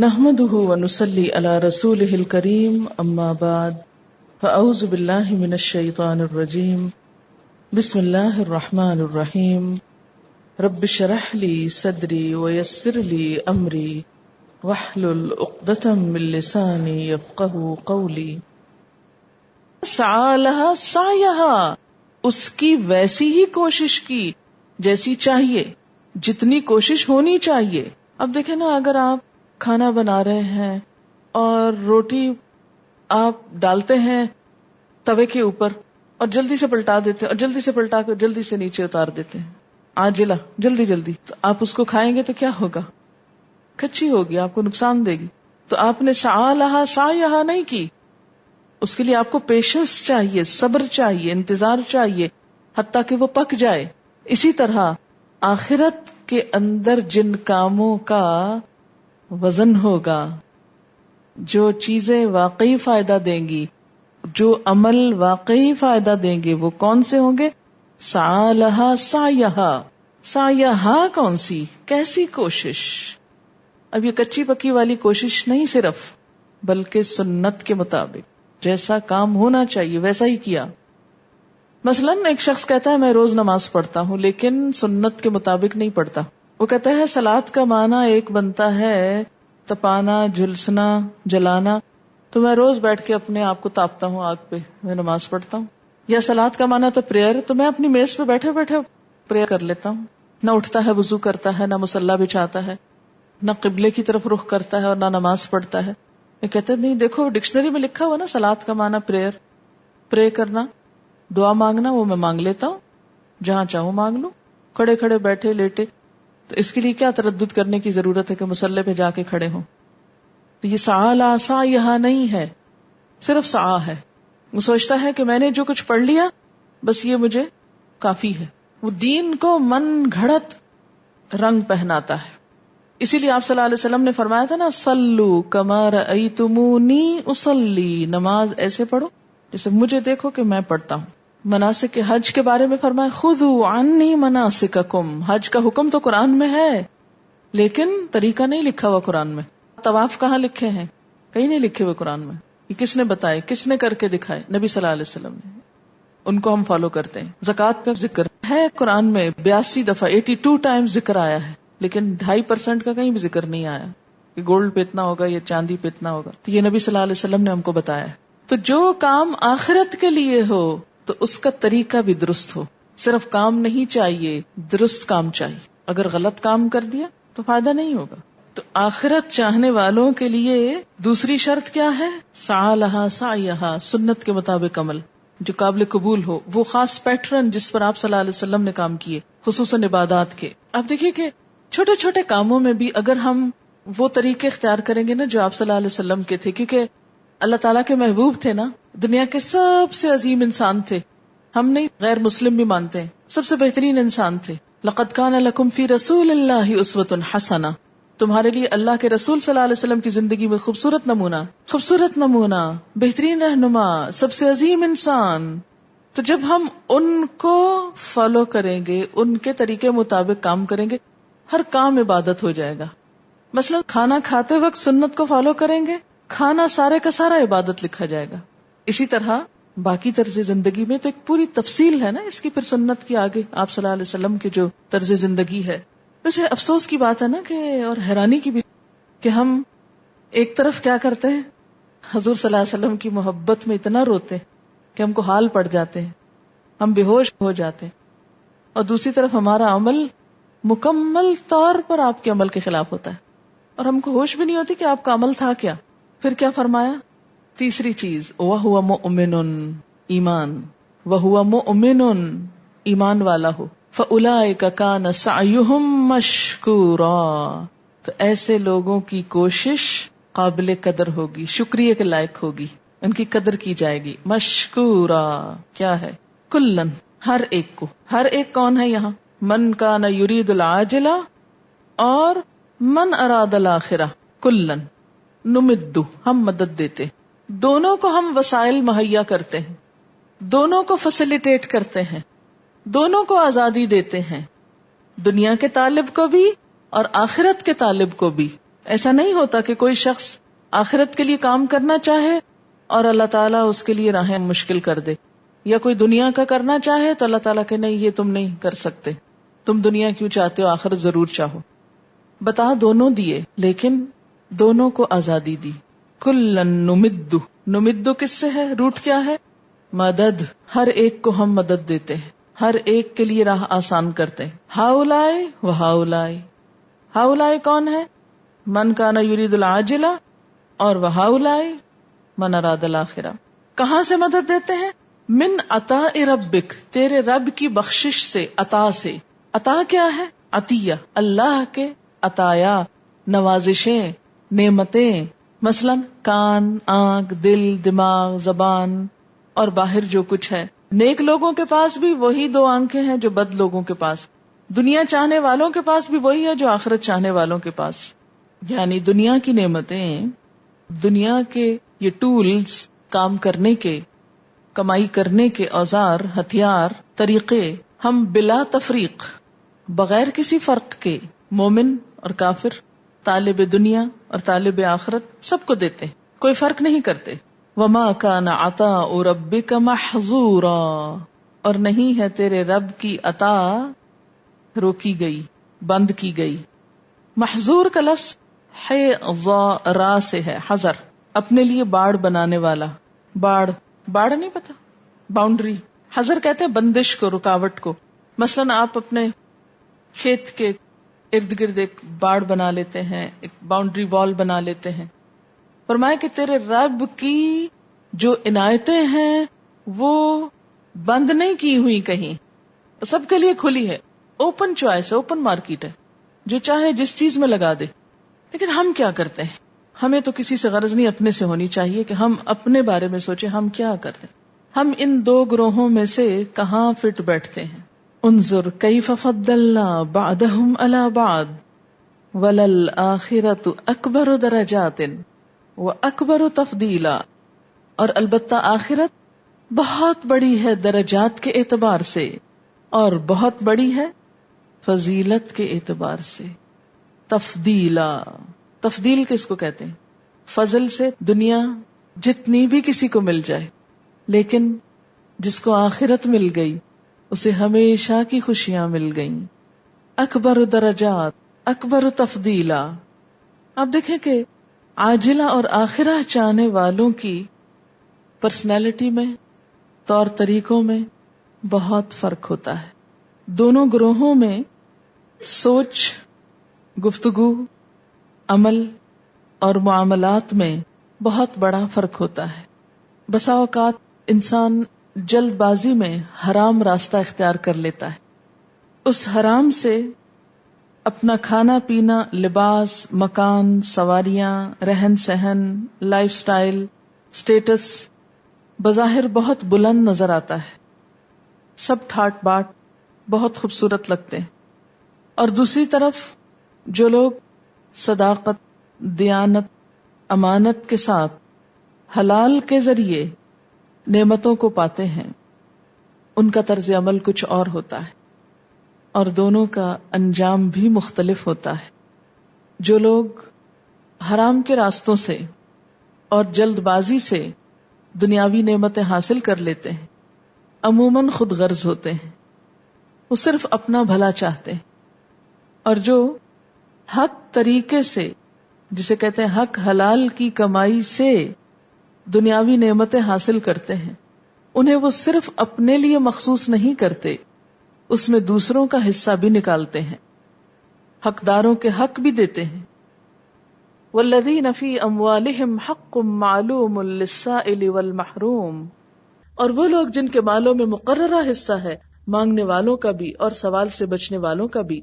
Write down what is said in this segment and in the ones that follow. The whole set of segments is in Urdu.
نحمده ونصلي على رسوله الكريم اما بعد فاعوذ بالله من الشيطان الرجيم بسم الله الرحمن الرحيم رب اشرح لي صدري ويسر لي امري واحلل عقدة من لساني يفقهوا قولي. سعى لها سعيها، اس کی ویسی ہی کوشش کی جیسی چاہیے، جتنی کوشش ہونی چاہیے. اب دیکھیں نا، اگر آپ کھانا بنا رہے ہیں اور روٹی آپ ڈالتے ہیں توے کے اوپر اور جلدی سے پلٹا دیتے ہیں اور جلدی سے پلٹا کر جلدی سے نیچے اتار دیتے ہیں، عاجلہ، جلدی جلدی، تو آپ اس کو کھائیں گے تو کیا ہوگا؟ کچی ہوگی، آپ کو نقصان دے گی. تو آپ نے سعی لہا سعیہا نہیں کی، اس کے لیے آپ کو پیشنس چاہیے، صبر چاہیے، انتظار چاہیے حتیٰ کہ وہ پک جائے. اسی طرح آخرت کے اندر جن کاموں کا وزن ہوگا، جو چیزیں واقعی فائدہ دیں گی، جو عمل واقعی فائدہ دیں گے، وہ کون سے ہوں گے؟ سعی لہا سعیہا. سعیہا کون سی، کیسی کوشش؟ اب یہ کچی پکی والی کوشش نہیں صرف، بلکہ سنت کے مطابق جیسا کام ہونا چاہیے ویسا ہی کیا. مثلاً ایک شخص کہتا ہے میں روز نماز پڑھتا ہوں لیکن سنت کے مطابق نہیں پڑھتا. وہ کہتا ہے صلاۃ کا معنی ایک بنتا ہے تپانا، جھلسنا، جلانا، تو میں روز بیٹھ کے اپنے آپ کو تاپتا ہوں آگ پہ، میں نماز پڑھتا ہوں. یا صلاۃ کا معنی تو پریئر، تو میں اپنی میز پہ بیٹھے بیٹھے پریئر کر لیتا ہوں. نہ اٹھتا ہے وضو کرتا ہے، نہ مصلی بچھاتا ہے، نہ قبلے کی طرف رخ کرتا ہے اور نہ نماز پڑھتا ہے. یہ کہتے نہیں، دیکھو ڈکشنری میں لکھا ہوا نا صلاۃ کا معنی پریئر، پرے کرنا، دعا مانگنا، وہ میں مانگ لیتا ہوں، جہاں چاہوں مانگ لوں، کھڑے کھڑے بیٹھے لیٹے. تو اس کے لیے کیا تردد کرنے کی ضرورت ہے کہ مصلی پہ جا کے کھڑے ہوں؟ تو یہ سعی لا سعی یہاں نہیں ہے، صرف سعی ہے. وہ سوچتا ہے کہ میں نے جو کچھ پڑھ لیا بس یہ مجھے کافی ہے. وہ دین کو من گھڑت رنگ پہناتا ہے. اسی لیے آپ صلی اللہ علیہ وسلم نے فرمایا تھا نا، صلو کما رأیتمونی اصلی، نماز ایسے پڑھو جیسے مجھے دیکھو کہ میں پڑھتا ہوں. مناسک کے حج کے بارے میں فرمایا خذوا عنی مناسککم، حج کا حکم تو قرآن میں ہے لیکن طریقہ نہیں لکھا ہوا قرآن میں. طواف کہاں لکھے ہیں؟ کہیں نہیں لکھے ہوئے قرآن میں. یہ کس نے بتائے، کس نے کر کے دکھائے؟ نبی صلی اللہ علیہ وسلم نے. ان کو ہم فالو کرتے ہیں. زکوٰۃ کا ذکر ہے قرآن میں 82 دفعہ، 82 ٹائمز ذکر آیا ہے، لیکن 2.5% کا کہیں بھی ذکر نہیں آیا کہ گولڈ پہ اتنا ہوگا یا چاندی پہ اتنا ہوگا. تو یہ نبی صلی اللہ علیہ وسلم نے ہم کو بتایا ہے. تو جو کام آخرت کے لیے ہو تو اس کا طریقہ بھی درست ہو. صرف کام نہیں چاہیے، درست کام چاہیے. اگر غلط کام کر دیا تو فائدہ نہیں ہوگا. تو آخرت چاہنے والوں کے لیے دوسری شرط کیا ہے؟ سعی لہا سعیہا، سنت کے مطابق عمل جو قابل قبول ہو. وہ خاص پیٹرن جس پر آپ صلی اللہ علیہ وسلم نے کام کیے، خصوصاً عبادات کے. آپ دیکھیے کہ چھوٹے چھوٹے کاموں میں بھی اگر ہم وہ طریقے اختیار کریں گے نا جو آپ صلی اللہ علیہ وسلم کے تھے، کیونکہ اللہ تعالیٰ کے محبوب تھے نا، دنیا کے سب سے عظیم انسان تھے. ہم نہیں، غیر مسلم بھی مانتے ہیں سب سے بہترین انسان تھے. لقد کان لکم فی رسول اللہ اسوۃ حسنہ، تمہارے لیے اللہ کے رسول صلی اللہ علیہ وسلم کی زندگی میں خوبصورت نمونہ، بہترین رہنما، سب سے عظیم انسان. تو جب ہم ان کو فالو کریں گے، ان کے طریقے مطابق کام کریں گے، ہر کام عبادت ہو جائے گا. مثلا کھانا کھاتے وقت سنت کو فالو کریں گے، کھانا سارے کا سارا عبادت لکھا جائے گا. اسی طرح باقی طرز زندگی میں تو ایک پوری تفصیل ہے نا اس کی، پھر سنت کی آگے آپ صلی اللہ علیہ وسلم کی جو طرز زندگی ہے. ویسے افسوس کی بات ہے نا کہ، اور حیرانی کی بھی، کہ ہم ایک طرف کیا کرتے ہیں، حضور صلی اللہ علیہ وسلم کی محبت میں اتنا روتے ہیں کہ ہم کو حال پڑ جاتے ہیں، ہم بے ہوش ہو جاتے ہیں، اور دوسری طرف ہمارا عمل مکمل طور پر آپ کے عمل کے خلاف ہوتا ہے اور ہم کو ہوش بھی نہیں ہوتی کہ آپ کا عمل تھا کیا. پھر کیا فرمایا؟ تیسری چیز، وَهُوَ مُؤْمِنٌ، ایمان، وَهُوَ مُؤْمِنٌ، ایمان والا ہو. فَأُولَئِكَ كَانَ سَعْيُهُمْ مَشْكُورًا، تو ایسے لوگوں کی کوشش قابل قدر ہوگی، شکریہ کے لائق ہوگی، ان کی قدر کی جائے گی. مشکورا کیا ہے؟ کلن، ہر ایک کو. ہر ایک کون ہے یہاں؟ من کان یرید العاجلہ اور من اراد الاخرہ. کلن نمد، ہم مدد دیتے، دونوں کو ہم وسائل مہیا کرتے ہیں، دونوں کو فیسیلیٹیٹ کرتے ہیں، دونوں کو آزادی دیتے ہیں، دنیا کے طالب کو بھی اور آخرت کے طالب کو بھی. ایسا نہیں ہوتا کہ کوئی شخص آخرت کے لیے کام کرنا چاہے اور اللہ تعالیٰ اس کے لیے راہیں مشکل کر دے، یا کوئی دنیا کا کرنا چاہے تو اللہ تعالیٰ کہ نہیں، یہ تم نہیں کر سکتے، تم دنیا کیوں چاہتے ہو، آخرت ضرور چاہو. بتا دونوں دیے، لیکن دونوں کو آزادی دی. کلن نمد، نمد کس سے ہے؟ روٹ کیا ہے؟ مدد. ہر ایک کو ہم مدد دیتے ہیں، ہر ایک کے لیے راہ آسان کرتے ہیں. ہاؤلائے و ہاؤلائے. ہاؤلائے کون ہے؟ من کان یرید العاجلہ، اور وہ ہاؤلائے من اراد الآخرہ. کہاں سے مدد دیتے ہیں؟ من عطاء ربک، تیرے رب کی بخشش سے، عطا سے. عطا کیا ہے؟ عطیہ، اللہ کے عطایا، نوازشیں، نعمتیں، مثلا کان، آنکھ، دل، دماغ، زبان اور باہر جو کچھ ہے. نیک لوگوں کے پاس بھی وہی 2 آنکھیں ہیں جو بد لوگوں کے پاس. دنیا چاہنے والوں کے پاس بھی وہی ہے جو آخرت چاہنے والوں کے پاس. یعنی دنیا کی نعمتیں، دنیا کے یہ ٹولز، کام کرنے کے، کمائی کرنے کے اوزار، ہتھیار، طریقے، ہم بلا تفریق، بغیر کسی فرق کے، مومن اور کافر، طالب دنیا اور طالب آخرت، سب کو دیتے ہیں، کوئی فرق نہیں کرتے. وما کان عطاء ربک محظورا، اور نہیں ہے تیرے رب کی عطا روکی گئی، بند کی گئی. محظور کا لفظ را سے ہے، حذر، اپنے لیے باڑ بنانے والا. باڑ نہیں پتا، باؤنڈری. حذر کہتے ہیں بندش کو، رکاوٹ کو. مثلا آپ اپنے کھیت کے ارد گرد ایک باڑ بنا لیتے ہیں، ایک باؤنڈری وال بنا لیتے ہیں. فرمایا کہ تیرے رب کی جو عنایتیں ہیں وہ بند نہیں کی ہوئی کہیں، سب کے لیے کھلی ہے. اوپن چوائس ہے، اوپن مارکیٹ ہے، جو چاہے جس چیز میں لگا دے. لیکن ہم کیا کرتے ہیں؟ ہمیں تو کسی سے غرض نہیں، اپنے سے ہونی چاہیے کہ ہم اپنے بارے میں سوچیں ہم کیا کرتے ہیں. ہم ان 2 گروہوں میں سے کہاں فٹ بیٹھتے ہیں؟ انظر کیف فضلنا بعضهم علی بعض وللآخرۃ اکبر درجات واکبر تفضیلا. اور البتہ آخرت بہت بڑی ہے درجات کے اعتبار سے، اور بہت بڑی ہے فضیلت کے اعتبار سے. تفضیلا، تفضیل کس کو کہتے ہیں؟ فضل سے دنیا جتنی بھی کسی کو مل جائے، لیکن جس کو آخرت مل گئی اسے ہمیشہ کی خوشیاں مل گئیں. اکبر درجات، اکبر تفضیلا. آپ دیکھیں کہ عاجلہ اور آخرہ چاہنے والوں کی پرسنالٹی میں، طور طریقوں میں بہت فرق ہوتا ہے. دونوں گروہوں میں سوچ، گفتگو، عمل اور معاملات میں بہت بڑا فرق ہوتا ہے. بسا اوقات انسان جلد بازی میں حرام راستہ اختیار کر لیتا ہے، اس حرام سے اپنا کھانا پینا، لباس، مکان، سواریاں، رہن سہن، لائف سٹائل، سٹیٹس بظاہر بہت بلند نظر آتا ہے، سب ٹھاٹ باٹ بہت خوبصورت لگتے ہیں. اور دوسری طرف جو لوگ صداقت، دیانت، امانت کے ساتھ حلال کے ذریعے نعمتوں کو پاتے ہیں، ان کا طرز عمل کچھ اور ہوتا ہے، اور دونوں کا انجام بھی مختلف ہوتا ہے. جو لوگ حرام کے راستوں سے اور جلد بازی سے دنیاوی نعمتیں حاصل کر لیتے ہیں، عموماً خود غرض ہوتے ہیں، وہ صرف اپنا بھلا چاہتے ہیں. اور جو حق طریقے سے، جسے کہتے ہیں حق حلال کی کمائی سے دنیاوی نعمتیں حاصل کرتے ہیں، انہیں وہ صرف اپنے لیے مخصوص نہیں کرتے، اس میں دوسروں کا حصہ بھی نکالتے ہیں، حقداروں کے حق بھی دیتے ہیں. والذین فی اموالہم حق معلوم للسائل والمحروم. اور وہ لوگ جن کے مالوں میں مقررہ حصہ ہے، مانگنے والوں کا بھی اور سوال سے بچنے والوں کا بھی،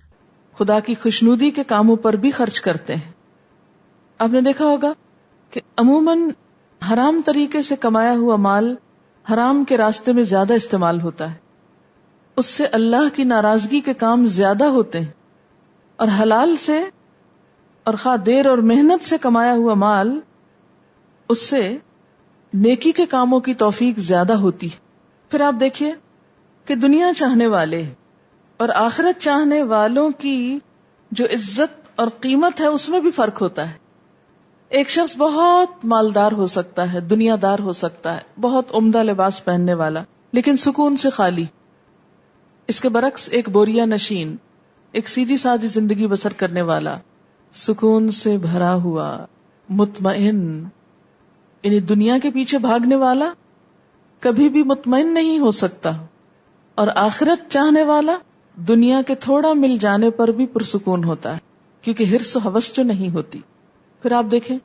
خدا کی خوشنودی کے کاموں پر بھی خرچ کرتے ہیں. آپ نے دیکھا ہوگا کہ عموماً حرام طریقے سے کمایا ہوا مال حرام کے راستے میں زیادہ استعمال ہوتا ہے، اس سے اللہ کی ناراضگی کے کام زیادہ ہوتے ہیں. اور حلال سے اور خواہ دیر اور محنت سے کمایا ہوا مال، اس سے نیکی کے کاموں کی توفیق زیادہ ہوتی. پھر آپ دیکھیے کہ دنیا چاہنے والے اور آخرت چاہنے والوں کی جو عزت اور قیمت ہے اس میں بھی فرق ہوتا ہے. ایک شخص بہت مالدار ہو سکتا ہے، دنیا دار ہو سکتا ہے، بہت عمدہ لباس پہننے والا، لیکن سکون سے خالی. اس کے برعکس ایک بوریا نشین، ایک سیدھی سادی زندگی بسر کرنے والا، سکون سے بھرا ہوا، مطمئن، یعنی دنیا کے پیچھے بھاگنے والا کبھی بھی مطمئن نہیں ہو سکتا، اور آخرت چاہنے والا دنیا کے تھوڑا مل جانے پر بھی پرسکون ہوتا ہے، کیونکہ حرص و ہوس جو نہیں ہوتی. پھر آپ دیکھیں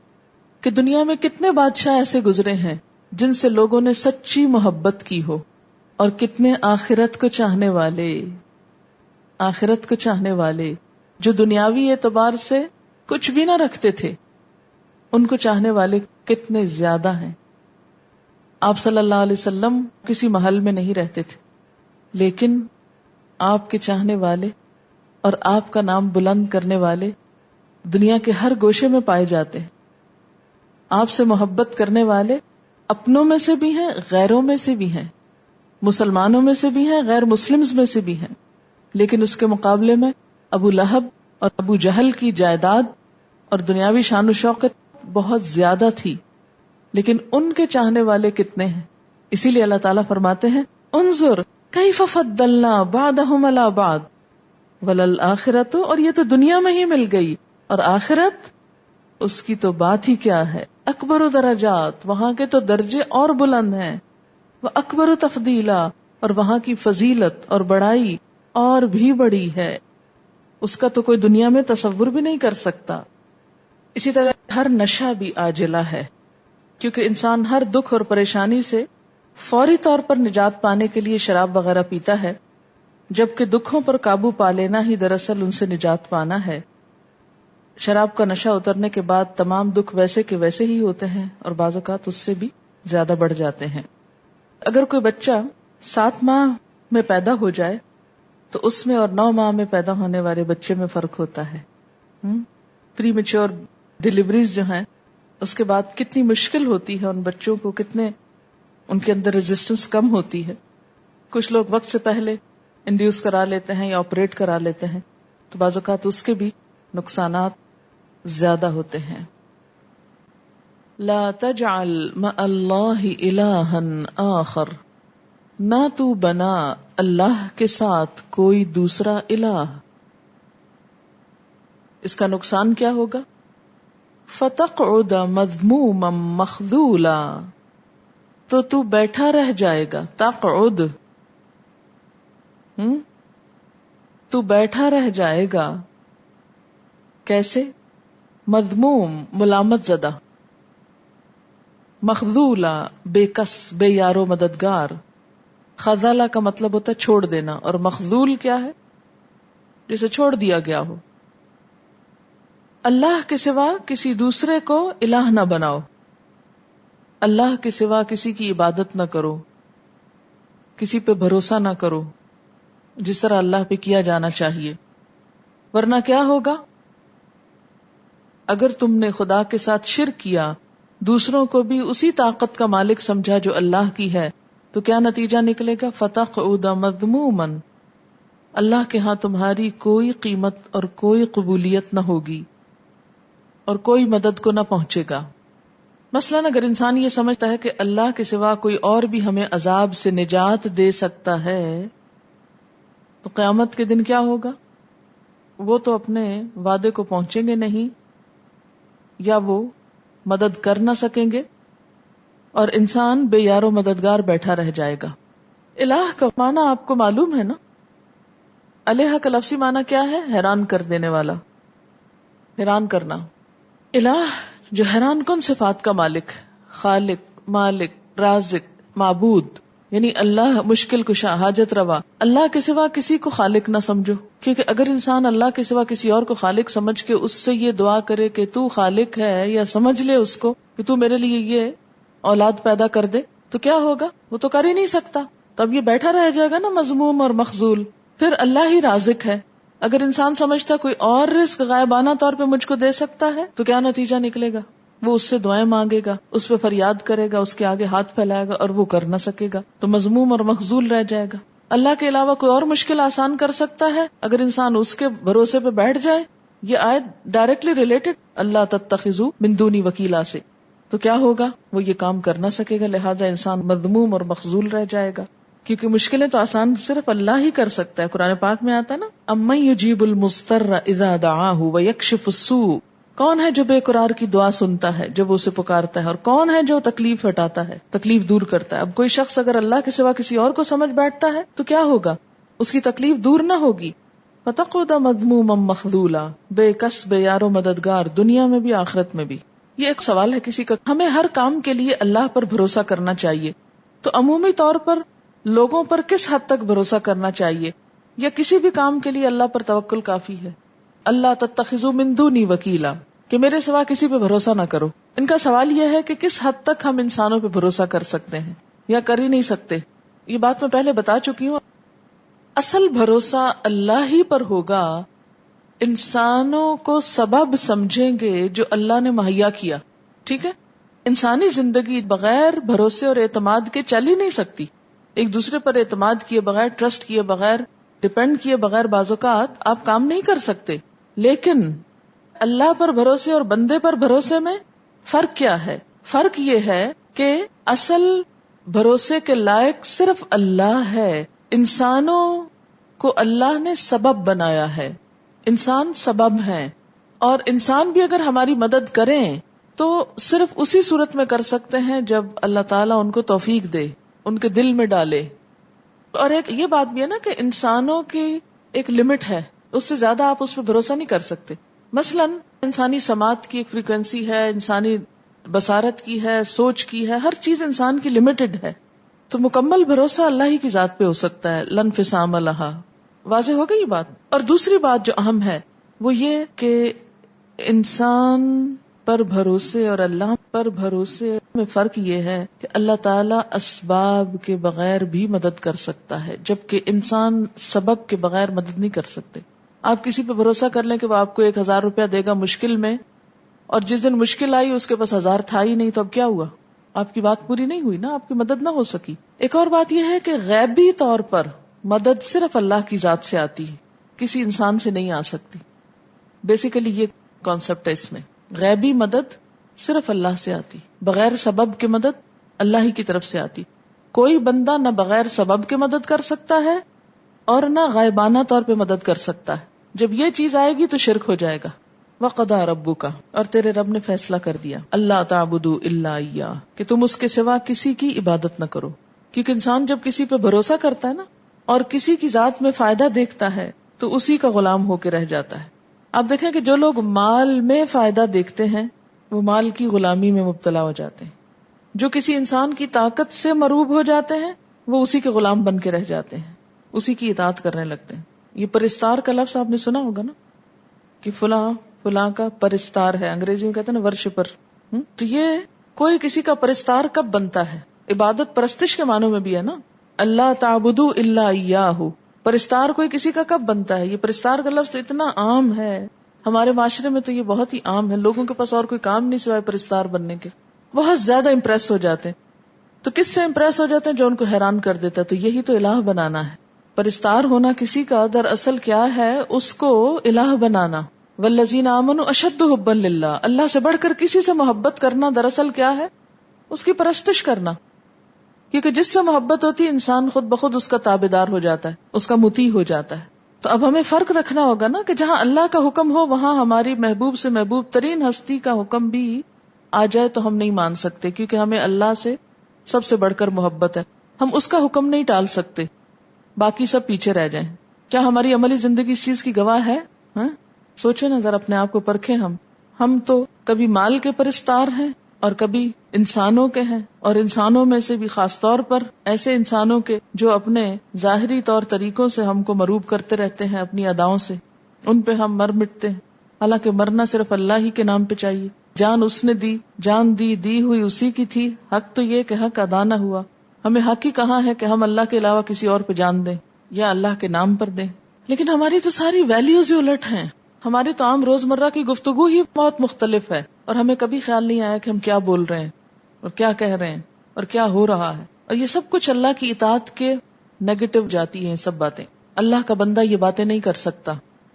کہ دنیا میں کتنے بادشاہ ایسے گزرے ہیں جن سے لوگوں نے سچی محبت کی ہو، اور کتنے آخرت کو چاہنے والے جو دنیاوی اعتبار سے کچھ بھی نہ رکھتے تھے، ان کو چاہنے والے کتنے زیادہ ہیں. آپ صلی اللہ علیہ وسلم کسی محل میں نہیں رہتے تھے، لیکن آپ کے چاہنے والے اور آپ کا نام بلند کرنے والے دنیا کے ہر گوشے میں پائے جاتے ہیں. آپ سے محبت کرنے والے اپنوں میں سے بھی ہیں، غیروں میں سے بھی ہیں، مسلمانوں میں سے بھی ہیں، غیر مسلمز میں سے بھی ہیں. لیکن اس کے مقابلے میں ابو لہب اور ابو جہل کی جائیداد اور دنیاوی شان و شوکت بہت زیادہ تھی، لیکن ان کے چاہنے والے کتنے ہیں. اسی لیے اللہ تعالیٰ فرماتے ہیں انظر کیف فضلنا بعضهم علی بعض وللآخرۃ، اور یہ تو دنیا میں ہی مل گئی، اور آخرت اس کی تو بات ہی کیا ہے. اکبر درجات، وہاں کے تو درجے اور بلند ہیں، وَأَكْبَرُ تفضیلا، اور وہاں کی فضیلت اور بڑائی اور بھی بڑی ہے، اس کا تو کوئی دنیا میں تصور بھی نہیں کر سکتا. اسی طرح ہر نشہ بھی عاجلہ ہے، کیونکہ انسان ہر دکھ اور پریشانی سے فوری طور پر نجات پانے کے لیے شراب وغیرہ پیتا ہے، جبکہ دکھوں پر قابو پا لینا ہی دراصل ان سے نجات پانا ہے. شراب کا نشہ اترنے کے بعد تمام دکھ ویسے کے ویسے ہی ہوتے ہیں، اور بعض اوقات اس سے بھی زیادہ بڑھ جاتے ہیں. اگر کوئی بچہ 7 ماہ میں پیدا ہو جائے تو اس میں اور 9 ماہ میں پیدا ہونے والے بچے میں فرق ہوتا ہے. پری میچور ڈیلیوریز جو ہیں، اس کے بعد کتنی مشکل ہوتی ہے ان بچوں کو، کتنے ان کے اندر ریزسٹنس کم ہوتی ہے. کچھ لوگ وقت سے پہلے انڈیوس کرا لیتے ہیں یا آپریٹ کرا لیتے ہیں، تو بعض اوقات اس کے بھی نقصانات زیادہ ہوتے ہیں. لا تجعل مع اللہ الہا آخر، نہ تو بنا اللہ کے ساتھ کوئی دوسرا الہ. اس کا نقصان کیا ہوگا؟ فتقعد مذموما مخذولا، تو بیٹھا رہ جائے گا. تقعد، تو بیٹھا رہ جائے گا. کیسے؟ مذموم، ملامت زدہ، مخذولا، بے کس، بے یارو مددگار. خذلہ کا مطلب ہوتا ہے چھوڑ دینا، اور مخذول کیا ہے؟ جسے چھوڑ دیا گیا ہو. اللہ کے سوا کسی دوسرے کو الہ نہ بناؤ، اللہ کے سوا کسی کی عبادت نہ کرو، کسی پہ بھروسہ نہ کرو جس طرح اللہ پہ کیا جانا چاہیے. ورنہ کیا ہوگا؟ اگر تم نے خدا کے ساتھ شرک کیا، دوسروں کو بھی اسی طاقت کا مالک سمجھا جو اللہ کی ہے، تو کیا نتیجہ نکلے گا؟ فتقعد مذموما، اللہ کے ہاں تمہاری کوئی قیمت اور کوئی قبولیت نہ ہوگی، اور کوئی مدد کو نہ پہنچے گا. مثلاً اگر انسان یہ سمجھتا ہے کہ اللہ کے سوا کوئی اور بھی ہمیں عذاب سے نجات دے سکتا ہے، تو قیامت کے دن کیا ہوگا؟ وہ تو اپنے وعدے کو پہنچیں گے نہیں، یا وہ مدد کر نہ سکیں گے، اور انسان بے یار و مددگار بیٹھا رہ جائے گا. الہ کا معنی آپ کو معلوم ہے نا؟ الہ کا لفظی معنی کیا ہے؟ حیران کر دینے والا، حیران کرنا. الہ جو حیران کن صفات کا مالک، خالق، مالک، رازق، معبود، یعنی اللہ مشکل کشا، حاجت روا. اللہ کے سوا کسی کو خالق نہ سمجھو، کیونکہ اگر انسان اللہ کے سوا کسی اور کو خالق سمجھ کے اس سے یہ دعا کرے کہ تو خالق ہے، یا سمجھ لے اس کو کہ تو میرے لیے یہ اولاد پیدا کر دے، تو کیا ہوگا؟ وہ تو کر ہی نہیں سکتا. تو اب یہ بیٹھا رہ جائے گا نا مذموم اور مخذول. پھر اللہ ہی رازق ہے. اگر انسان سمجھتا کوئی اور رزق غائبانہ طور پہ مجھ کو دے سکتا ہے، تو کیا نتیجہ نکلے گا؟ وہ اس سے دعائیں مانگے گا، اس پہ فریاد کرے گا، اس کے آگے ہاتھ پھیلائے گا، اور وہ کر نہ سکے گا، تو مذموم اور مخذول رہ جائے گا. اللہ کے علاوہ کوئی اور مشکل آسان کر سکتا ہے اگر انسان اس کے بھروسے پہ بیٹھ جائے؟ یہ آیت ڈائریکٹلی ریلیٹڈ اللہ تتخذوا من دونی وکیلا سے. تو کیا ہوگا؟ وہ یہ کام کر نہ سکے گا، لہذا انسان مذموم اور مخذول رہ جائے گا، کیونکہ مشکلیں تو آسان صرف اللہ ہی کر سکتا ہے. قرآن پاک میں آتا ہے نا، امن یجیب المضطر اذا دعاہ ویکشف السوء، کون ہے جو بے قرار کی دعا سنتا ہے جب وہ اسے پکارتا ہے، اور کون ہے جو تکلیف ہٹاتا ہے، تکلیف دور کرتا ہے. اب کوئی شخص اگر اللہ کے سوا کسی اور کو سمجھ بیٹھتا ہے تو کیا ہوگا؟ اس کی تکلیف دور نہ ہوگی. فتقعد مذموما مخذولا، بے کس بے یار و مددگار، دنیا میں بھی آخرت میں بھی. یہ ایک سوال ہے کسی کا، ہمیں ہر کام کے لیے اللہ پر بھروسہ کرنا چاہیے، تو عمومی طور پر لوگوں پر کس حد تک بھروسہ کرنا چاہیے، یا کسی بھی کام کے لیے اللہ پر توکل کافی ہے؟ اللہ تتخذوا من دونی وکیلا، کہ میرے سوا کسی پہ بھروسہ نہ کرو. ان کا سوال یہ ہے کہ کس حد تک ہم انسانوں پہ بھروسہ کر سکتے ہیں یا کر ہی نہیں سکتے. یہ بات میں پہلے بتا چکی ہوں. اصل بھروسہ اللہ ہی پر ہوگا. انسانوں کو سبب سمجھیں گے جو اللہ نے مہیا کیا. ٹھیک ہے، انسانی زندگی بغیر بھروسے اور اعتماد کے چل ہی نہیں سکتی. ایک دوسرے پر اعتماد کیے بغیر، ٹرسٹ کیے بغیر، ڈپینڈ کیے بغیر بعض اوقات آپ کام نہیں کر سکتے. لیکن اللہ پر بھروسے اور بندے پر بھروسے میں فرق کیا ہے؟ فرق یہ ہے کہ اصل بھروسے کے لائق صرف اللہ ہے. انسانوں کو اللہ نے سبب بنایا ہے، انسان سبب ہیں، اور انسان بھی اگر ہماری مدد کریں تو صرف اسی صورت میں کر سکتے ہیں جب اللہ تعالیٰ ان کو توفیق دے، ان کے دل میں ڈالے. اور ایک یہ بات بھی ہے نا کہ انسانوں کی ایک لمٹ ہے، اس سے زیادہ آپ اس پہ بھروسہ نہیں کر سکتے. مثلا انسانی سماعت کی ایک فریکوینسی ہے، انسانی بصارت کی ہے، سوچ کی ہے، ہر چیز انسان کی لمیٹڈ ہے. تو مکمل بھروسہ اللہ ہی کی ذات پہ ہو سکتا ہے. لانفصام لہا. واضح ہو گئی یہ بات. اور دوسری بات جو اہم ہے وہ یہ کہ انسان پر بھروسے اور اللہ پر بھروسے میں فرق یہ ہے کہ اللہ تعالیٰ اسباب کے بغیر بھی مدد کر سکتا ہے، جبکہ انسان سبب کے بغیر مدد نہیں کر سکتے. آپ کسی پہ بھروسہ کر لیں کہ وہ آپ کو 1000 روپیہ دے گا مشکل میں، اور جس دن مشکل آئی اس کے پاس 1000 تھا ہی نہیں، تو اب کیا ہوا؟ آپ کی بات پوری نہیں ہوئی نا، آپ کی مدد نہ ہو سکی. ایک اور بات یہ ہے کہ غیبی طور پر مدد صرف اللہ کی ذات سے آتی ہے، کسی انسان سے نہیں آ سکتی. بیسیکلی یہ کانسیپٹ ہے اس میں، غیبی مدد صرف اللہ سے آتی، بغیر سبب کے مدد اللہ ہی کی طرف سے آتی. کوئی بندہ نہ بغیر سبب کے مدد کر سکتا ہے اور نہ غائبانہ طور پہ مدد کر سکتا ہے. جب یہ چیز آئے گی تو شرک ہو جائے گا. وَقَضَىٰ رَبُّكَ، اور تیرے رب نے فیصلہ کر دیا، اللہ تعبدوا الا اياه، کہ تم اس کے سوا کسی کی عبادت نہ کرو. کیونکہ انسان جب کسی پہ بھروسہ کرتا ہے نا اور کسی کی ذات میں فائدہ دیکھتا ہے تو اسی کا غلام ہو کے رہ جاتا ہے. آپ دیکھیں کہ جو لوگ مال میں فائدہ دیکھتے ہیں وہ مال کی غلامی میں مبتلا ہو جاتے ہیں. جو کسی انسان کی طاقت سے مروب ہو جاتے ہیں وہ اسی کے غلام بن کے رہ جاتے ہیں، اسی کی اطاعت کرنے لگتے ہیں. یہ پرستار کا لفظ آپ نے سنا ہوگا نا، کہ فلاں کا پرستار ہے، انگریزی میں کہتے ہیں نا ورشپر. تو یہ کوئی کسی کا پرستار کب بنتا ہے؟ عبادت پرستش کے معنوں میں بھی ہے نا، اللہ تعبدوا الا اياه. پرستار کوئی کسی کا کب بنتا ہے؟ یہ پرستار کا لفظ تو اتنا عام ہے ہمارے معاشرے میں، تو یہ بہت ہی عام ہے. لوگوں کے پاس اور کوئی کام نہیں سوائے پرستار بننے کے. بہت زیادہ امپریس ہو جاتے ہیں. تو کس سے امپریس ہو جاتے ہیں؟ جو ان کو حیران کر دیتا ہے. تو یہی تو الہ بنانا ہے. پرستار ہونا کسی کا دراصل کیا ہے؟ اس کو الہ بنانا. والذین آمنوا اشد حبا للہ، اللہ سے بڑھ کر کسی سے محبت کرنا دراصل کیا ہے؟ اس کی پرستش کرنا. کیونکہ جس سے محبت ہوتی ہے انسان خود بخود اس کا تابعدار ہو جاتا ہے، اس کا مطیع ہو جاتا ہے. تو اب ہمیں فرق رکھنا ہوگا نا کہ جہاں اللہ کا حکم ہو وہاں ہماری محبوب سے محبوب ترین ہستی کا حکم بھی آ جائے تو ہم نہیں مان سکتے، کیونکہ ہمیں اللہ سے سب سے بڑھ کر محبت ہے. ہم اس کا حکم نہیں ٹال سکتے، باقی سب پیچھے رہ جائیں. کیا ہماری عملی زندگی اس چیز کی گواہ ہے؟ سوچیں نا ذرا، اپنے آپ کو پرکھیں. ہم تو کبھی مال کے پرستار ہیں اور کبھی انسانوں کے ہیں، اور انسانوں میں سے بھی خاص طور پر ایسے انسانوں کے جو اپنے ظاہری طور طریقوں سے ہم کو مروب کرتے رہتے ہیں، اپنی اداؤں سے ان پہ ہم مر مٹتے ہیں. حالانکہ مرنا صرف اللہ ہی کے نام پہ چاہیے. جان اس نے دی، جان دی ہوئی اسی کی تھی. حق تو یہ کہ حق ادا نہ ہوا. ہمیں حق ہی کہاں ہے کہ ہم اللہ کے علاوہ کسی اور پہ جان دیں یا اللہ کے نام پر دیں. لیکن ہماری تو ساری ویلیوز ہی الٹ ہیں. ہماری تو عام روزمرہ کی گفتگو ہی بہت مختلف ہے، اور ہمیں کبھی خیال نہیں آیا کہ ہم کیا بول رہے ہیں اور کیا کہہ رہے ہیں اور کیا ہو رہا ہے. اور یہ سب کچھ اللہ کی اطاعت کے نیگیٹو جاتی ہیں سب باتیں. اللہ کا بندہ یہ باتیں نہیں کر سکتا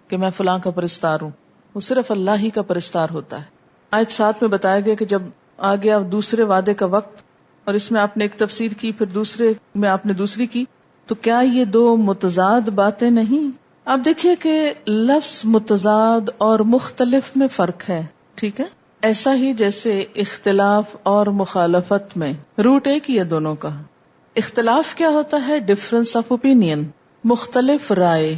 کہ میں فلاں کا پرستار ہوں، وہ صرف اللہ ہی کا پرستار ہوتا ہے. آیت 7 میں بتایا گیا کہ جب آ گیا دوسرے وعدے کا وقت، اور اس میں آپ نے ایک تفسیر کی، پھر دوسرے میں آپ نے دوسری کی، تو کیا یہ دو متضاد باتیں نہیں؟ آپ دیکھیے کہ لفظ متضاد اور مختلف میں فرق ہے، ٹھیک ہے؟ ایسا ہی جیسے اختلاف اور مخالفت میں روٹ ایک ہی ہے دونوں کا. اختلاف کیا ہوتا ہے؟ ڈفرنس آف اوپینین، مختلف رائے.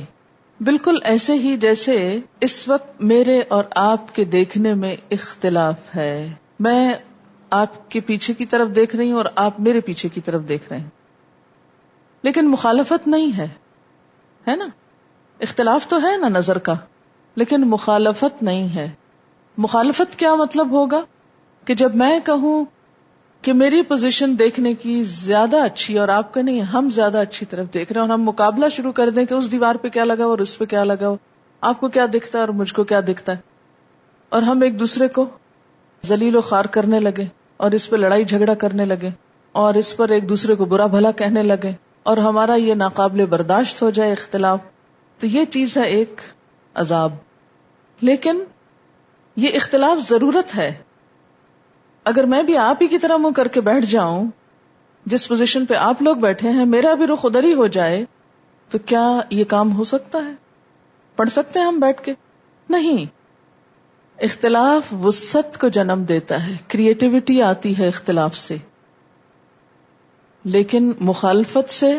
بالکل ایسے ہی جیسے اس وقت میرے اور آپ کے دیکھنے میں اختلاف ہے. میں آپ کے پیچھے کی طرف دیکھ رہی ہوں اور آپ میرے پیچھے کی طرف دیکھ رہے ہیں، لیکن مخالفت نہیں ہے، ہے نا؟ اختلاف تو ہے نا نظر کا، لیکن مخالفت نہیں ہے. مخالفت کیا مطلب ہوگا؟ کہ جب میں کہوں کہ میری پوزیشن دیکھنے کی زیادہ اچھی اور آپ کا نہیں، ہم زیادہ اچھی طرف دیکھ رہے ہیں، اور ہم مقابلہ شروع کر دیں کہ اس دیوار پہ کیا لگا اور اس پہ کیا لگا، آپ کو کیا دکھتا ہے اور مجھ کو کیا دکھتا ہے، اور ہم ایک دوسرے کو ذلیل و خوار کرنے لگے اور اس پہ لڑائی جھگڑا کرنے لگے اور اس پر ایک دوسرے کو برا بھلا کہنے لگے اور ہمارا یہ ناقابل برداشت ہو جائے اختلاف، تو یہ چیز ہے ایک عذاب. لیکن یہ اختلاف ضرورت ہے. اگر میں بھی آپ ہی کی طرح منہ کر کے بیٹھ جاؤں، جس پوزیشن پہ آپ لوگ بیٹھے ہیں میرا بھی رخ ادھر ہی ہو جائے، تو کیا یہ کام ہو سکتا ہے؟ پڑھ سکتے ہیں ہم بیٹھ کے؟ نہیں. اختلاف وسعت کو جنم دیتا ہے، کریٹیوٹی آتی ہے اختلاف سے. لیکن مخالفت سے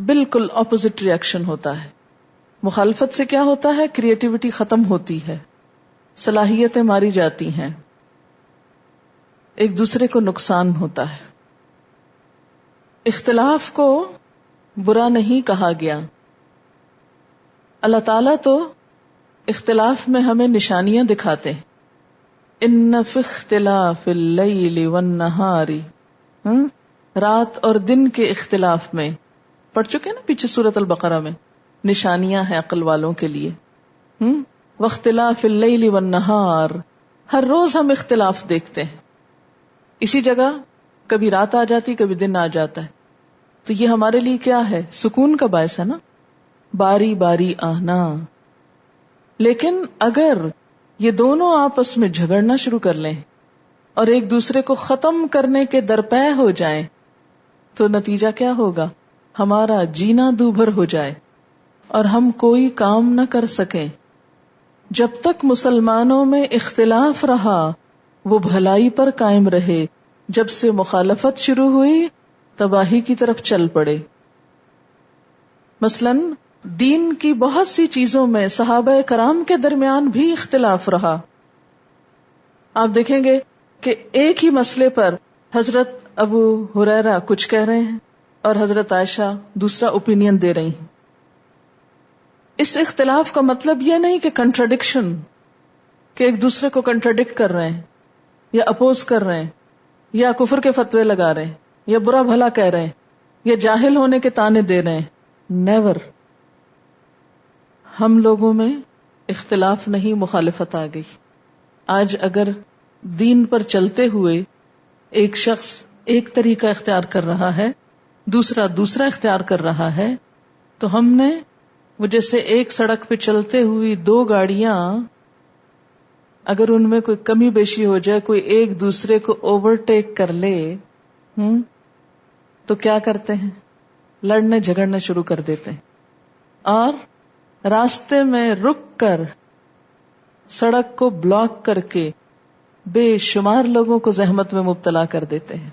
بالکل اپوزٹ ری ایکشن ہوتا ہے. مخالفت سے کیا ہوتا ہے؟ کریٹیوٹی ختم ہوتی ہے، صلاحیتیں ماری جاتی ہیں، ایک دوسرے کو نقصان ہوتا ہے. اختلاف کو برا نہیں کہا گیا. اللہ تعالیٰ تو اختلاف میں ہمیں نشانیاں دکھاتے ہیں. ان فی اختلاف اللیل والنہار، رات اور دن کے اختلاف میں، پڑھ چکے نا پیچھے سورۃ البقرہ میں، نشانیاں ہیں عقل والوں کے لیے. واختلاف اللیل والنہار، ہر روز ہم اختلاف دیکھتے ہیں. اسی جگہ کبھی رات آ جاتی، کبھی دن آ جاتا ہے، تو یہ ہمارے لیے کیا ہے؟ سکون کا باعث ہے نا، باری باری آنا. لیکن اگر یہ دونوں آپس میں جھگڑنا شروع کر لیں اور ایک دوسرے کو ختم کرنے کے درپے ہو جائیں، تو نتیجہ کیا ہوگا؟ ہمارا جینا دوبھر ہو جائے اور ہم کوئی کام نہ کر سکیں. جب تک مسلمانوں میں اختلاف رہا وہ بھلائی پر قائم رہے، جب سے مخالفت شروع ہوئی تباہی کی طرف چل پڑے. مثلاً دین کی بہت سی چیزوں میں صحابہ کرام کے درمیان بھی اختلاف رہا. آپ دیکھیں گے کہ ایک ہی مسئلے پر حضرت ابو ہریرہ کچھ کہہ رہے ہیں اور حضرت عائشہ دوسرا اوپینین دے رہی ہیں. اس اختلاف کا مطلب یہ نہیں کہ کنٹراڈکشن، کہ ایک دوسرے کو کنٹراڈکٹ کر رہے ہیں یا اپوز کر رہے ہیں یا کفر کے فتوے لگا رہے ہیں یا برا بھلا کہہ رہے ہیں یا جاہل ہونے کے تانے دے رہے ہیں. نیور. ہم لوگوں میں اختلاف نہیں، مخالفت آ گئی. آج اگر دین پر چلتے ہوئے ایک شخص ایک طریقہ اختیار کر رہا ہے، دوسرا اختیار کر رہا ہے، تو ہم نے وہ جیسے ایک سڑک پہ چلتے ہوئی دو گاڑیاں، اگر ان میں کوئی کمی بیشی ہو جائے، کوئی ایک دوسرے کو اوورٹیک کر لے، تو کیا کرتے ہیں؟ لڑنے جھگڑنے شروع کر دیتے ہیں اور راستے میں رک کر سڑک کو بلاک کر کے بے شمار لوگوں کو زحمت میں مبتلا کر دیتے ہیں.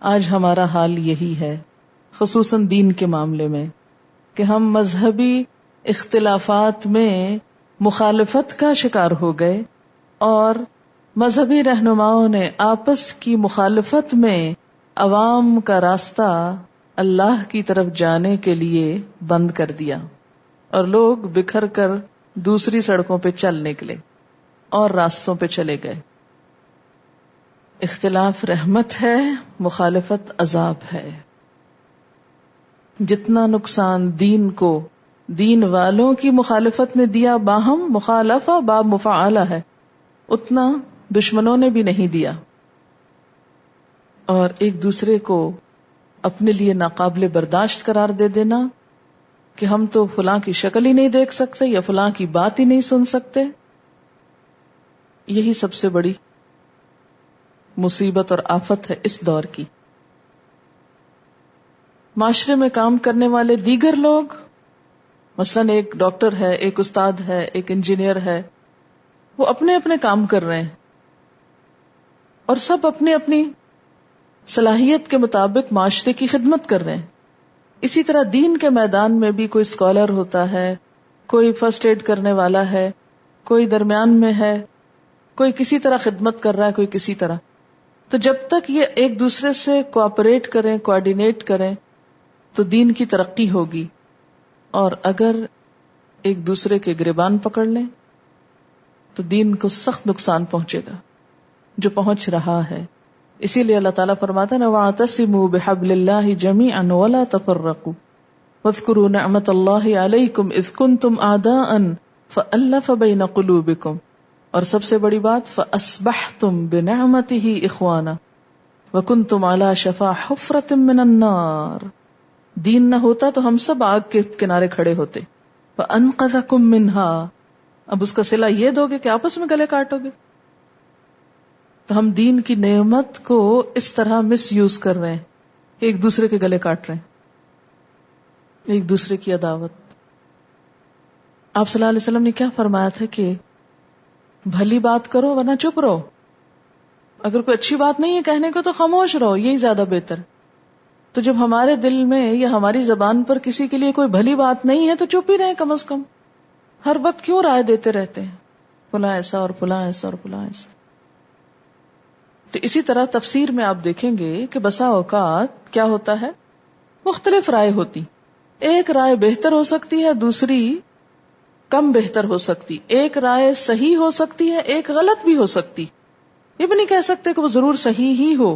آج ہمارا حال یہی ہے، خصوصاً دین کے معاملے میں، کہ ہم مذہبی اختلافات میں مخالفت کا شکار ہو گئے اور مذہبی رہنماؤں نے آپس کی مخالفت میں عوام کا راستہ اللہ کی طرف جانے کے لیے بند کر دیا اور لوگ بکھر کر دوسری سڑکوں پہ چل نکلے اور راستوں پہ چلے گئے. اختلاف رحمت ہے، مخالفت عذاب ہے. جتنا نقصان دین کو، دین والوں کی مخالفت نے دیا، باہم مخالفہ باب مفعلہ ہے، اتنا دشمنوں نے بھی نہیں دیا. اور ایک دوسرے کو اپنے لیے ناقابل برداشت قرار دے دینا کہ ہم تو فلاں کی شکل ہی نہیں دیکھ سکتے یا فلاں کی بات ہی نہیں سن سکتے، یہی سب سے بڑی مصیبت اور آفت ہے اس دور کی. معاشرے میں کام کرنے والے دیگر لوگ، مثلاً ایک ڈاکٹر ہے، ایک استاد ہے، ایک انجینئر ہے، وہ اپنے اپنے کام کر رہے ہیں اور سب اپنی اپنی صلاحیت کے مطابق معاشرے کی خدمت کر رہے ہیں. اسی طرح دین کے میدان میں بھی کوئی اسکالر ہوتا ہے، کوئی فرسٹ ایڈ کرنے والا ہے، کوئی درمیان میں ہے، کوئی کسی طرح خدمت کر رہا ہے، کوئی کسی طرح. تو جب تک یہ ایک دوسرے سے کوآپریٹ کریں، کوآرڈینیٹ کریں تو دین کی ترقی ہوگی، اور اگر ایک دوسرے کے گریبان پکڑ لیں تو دین کو سخت نقصان پہنچے گا، جو پہنچ رہا ہے. اسی لیے اللہ تعالیٰ فرماتا ہے نا وَاعْتَصِمُوا بِحَبْلِ اللَّهِ جَمِيعًا وَلَا تَفَرَّقُوا وَاذْكُرُوا نِعْمَةَ اللَّهِ عَلَيْكُمْ إِذْ كُنْتُمْ أَعْدَاءً فَأَلَّفَ بَيْنَ قُلُوبِكُمْ، اور سب سے بڑی بات فَأَصْبَحْتُمْ بِنِعْمَتِهِ إِخْوَانًا وَكُنْتُمْ عَلَى شَفَا حُفْرَةٍ مِّنَ النَّارِ. دین نہ ہوتا تو ہم سب آگ کے کنارے کھڑے ہوتے. فَأَنْقَذَكُمْ مِنْهَا، اب اس کا صلہ یہ دو گے کہ آپس میں گلے کاٹو گے. تو ہم دین کی نعمت کو اس طرح مس یوز کر رہے ہیں کہ ایک دوسرے کے گلے کاٹ رہے ہیں، ایک دوسرے کی عداوت. آپ صلی اللہ علیہ وسلم نے کیا فرمایا تھا کہ بھلی بات کرو ورنہ چپ رہو. اگر کوئی اچھی بات نہیں ہے کہنے کو تو خاموش رہو، یہی زیادہ بہتر. تو جب ہمارے دل میں یا ہماری زبان پر کسی کے لیے کوئی بھلی بات نہیں ہے تو چپ ہی رہیں کم از کم. ہر وقت کیوں رائے دیتے رہتے ہیں فلاں ایسا اور فلاں ایسا اور فلاں ایسا. تو اسی طرح تفسیر میں آپ دیکھیں گے کہ بسا اوقات کیا ہوتا ہے، مختلف رائے ہوتی، ایک رائے بہتر ہو سکتی ہے، دوسری کم بہتر ہو سکتی، ایک رائے صحیح ہو سکتی ہے، ایک غلط بھی ہو سکتی. یہ بھی نہیں کہہ سکتے کہ وہ ضرور صحیح ہی ہو،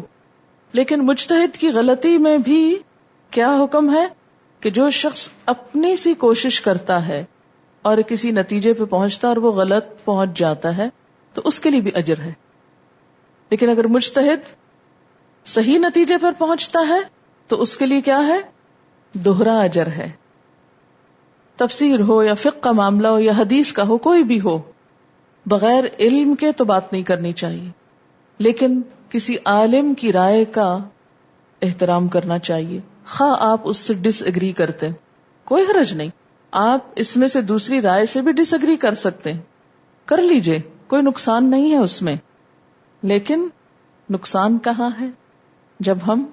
لیکن مجتہد کی غلطی میں بھی کیا حکم ہے کہ جو شخص اپنی سی کوشش کرتا ہے اور کسی نتیجے پہ پہنچتا اور وہ غلط پہنچ جاتا ہے تو اس کے لیے بھی اجر ہے. لیکن اگر مجتہد صحیح نتیجے پر پہنچتا ہے تو اس کے لیے کیا ہے، دوہرا اجر ہے. تفسیر ہو یا فقہ کا معاملہ ہو یا حدیث کا ہو، کوئی بھی ہو، بغیر علم کے تو بات نہیں کرنی چاہیے، لیکن کسی عالم کی رائے کا احترام کرنا چاہیے. خواہ آپ اس سے ڈس ایگری کرتے، کوئی حرج نہیں، آپ اس میں سے دوسری رائے سے بھی ڈس ایگری کر سکتے ہیں، کر لیجئے، کوئی نقصان نہیں ہے اس میں. لیکن نقصان کہاں ہے، جب ہم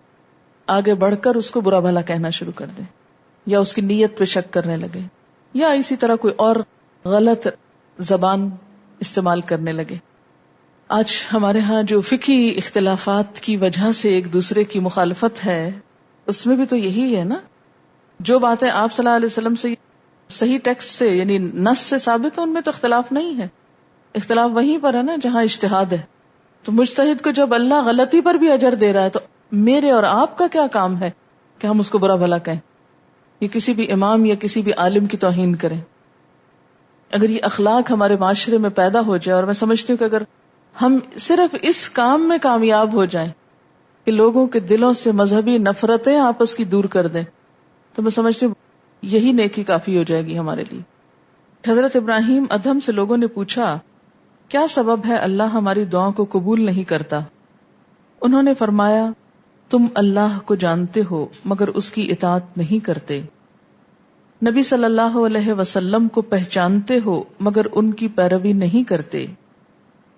آگے بڑھ کر اس کو برا بھلا کہنا شروع کر دیں یا اس کی نیت پہ شک کرنے لگے یا اسی طرح کوئی اور غلط زبان استعمال کرنے لگے. آج ہمارے ہاں جو فقہی اختلافات کی وجہ سے ایک دوسرے کی مخالفت ہے، اس میں بھی تو یہی ہے نا، جو باتیں آپ صلی اللہ علیہ وسلم سے صحیح ٹیکسٹ سے یعنی نص سے ثابت ہیں ان میں تو اختلاف نہیں ہے. اختلاف وہیں پر ہے نا جہاں اجتہاد ہے. تو مجتہد کو جب اللہ غلطی پر بھی اجر دے رہا ہے تو میرے اور آپ کا کیا کام ہے کہ ہم اس کو برا بھلا کہیں یا کسی بھی امام یا کسی بھی عالم کی توہین کریں. اگر یہ اخلاق ہمارے معاشرے میں پیدا ہو جائے، اور میں سمجھتی ہوں کہ اگر ہم صرف اس کام میں کامیاب ہو جائیں کہ لوگوں کے دلوں سے مذہبی نفرتیں آپس کی دور کر دیں، تو میں سمجھتی ہوں یہی نیکی کافی ہو جائے گی ہمارے لیے. حضرت ابراہیم ادھم سے لوگوں نے پوچھا کیا سبب ہے اللہ ہماری دعاؤں کو قبول نہیں کرتا؟ انہوں نے فرمایا تم اللہ کو جانتے ہو مگر اس کی اطاعت نہیں کرتے، نبی صلی اللہ علیہ وسلم کو پہچانتے ہو مگر ان کی پیروی نہیں کرتے،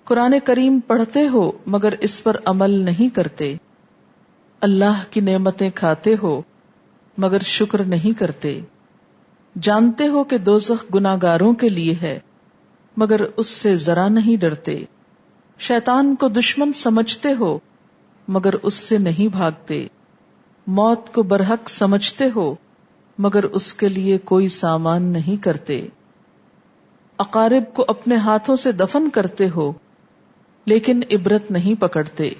قرآن کریم پڑھتے ہو مگر اس پر عمل نہیں کرتے، اللہ کی نعمتیں کھاتے ہو مگر شکر نہیں کرتے، جانتے ہو کہ دوزخ گناہگاروں کے لیے ہے مگر اس سے ذرا نہیں ڈرتے، شیطان کو دشمن سمجھتے ہو مگر اس سے نہیں بھاگتے، موت کو برحق سمجھتے ہو مگر اس کے لیے کوئی سامان نہیں کرتے، اقارب کو اپنے ہاتھوں سے دفن کرتے ہو لیکن عبرت نہیں پکڑتے،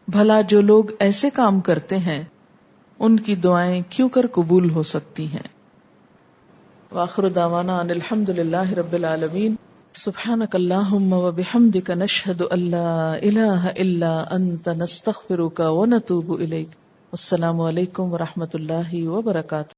بھلا جو لوگ ایسے کام کرتے ہیں ان کی دعائیں کیوں کر قبول ہو سکتی ہیں. وآخر دعوانا ان الحمد للہ رب العالمین. سبحانک اللہم وبحمدک نشہد ان لا الہ الا انت نستغفرک ونتوب الیک. السلام علیکم ورحمۃ اللہ وبرکاتہ.